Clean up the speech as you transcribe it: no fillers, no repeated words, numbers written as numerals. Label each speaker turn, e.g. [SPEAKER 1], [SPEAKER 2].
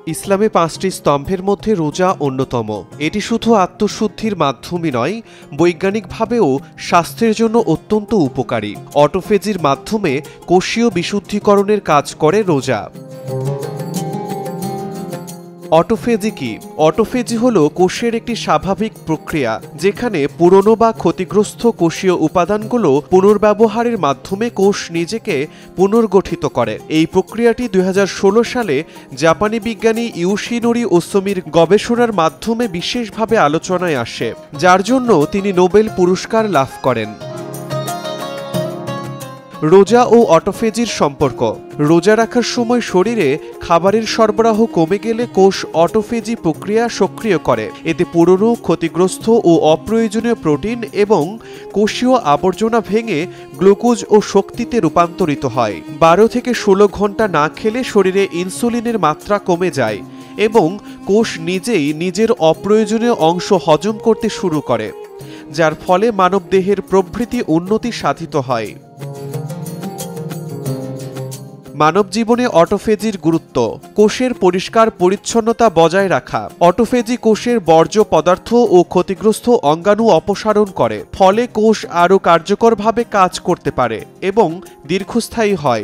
[SPEAKER 1] ইসলামে ৫টি স্তম্ভের মধ্যে রোজা অন্যতম। এটি শুধু আত্মশুদ্ধির মাধ্যমই নয়, বৈজ্ঞানিকভাবেও স্বাস্থ্যের জন্য অত্যন্ত উপকারী। অটোফেজির মাধ্যমে কোষীয় বিশুদ্ধিকরণের কাজ করে রোজা। অটোফেজি কি? অটোফেজি হল কোষের একটি স্বাভাবিক প্রক্রিয়া, যেখানে পুরনো বা ক্ষতিগ্রস্ত কোষীয় উপাদানগুলো পুনর্ব্যবহারের মাধ্যমে কোষ নিজেকে পুনর্গঠিত করে। এই প্রক্রিয়াটি ২০১৬ সালে জাপানি বিজ্ঞানী ইউশিনোরি ওসুমির গবেষণার মাধ্যমে বিশেষভাবে আলোচনায় আসে, যার জন্য তিনি নোবেল পুরস্কার লাভ করেন। রোজা ও অটোফেজির সম্পর্ক। রোজা রাখার সময় শরীরে খাবারের সরবরাহ কমে গেলে কোষ অটোফেজি প্রক্রিয়া সক্রিয় করে। এতে পুরনো, ক্ষতিগ্রস্ত ও অপ্রয়োজনীয় প্রোটিন এবং কোষীয় আবর্জনা ভেঙে গ্লুকোজ ও শক্তিতে রূপান্তরিত হয়। ১২ থেকে ১৬ ঘন্টা না খেলে শরীরে ইনসুলিনের মাত্রা কমে যায় এবং কোষ নিজেই নিজের অপ্রয়োজনীয় অংশ হজম করতে শুরু করে, যার ফলে মানবদেহের প্রভৃতি উন্নতি সাধিত হয়। মানব জীবনে অটোফেজির গুরুত্ব। কোষের পরিষ্কার পরিচ্ছন্নতা বজায় রাখা। অটোফেজি কোষের বর্জ্য পদার্থ ও ক্ষতিগ্রস্ত অঙ্গাণু অপসারণ করে, ফলে কোষ আরও কার্যকরভাবে কাজ করতে পারে এবং দীর্ঘস্থায়ী হয়।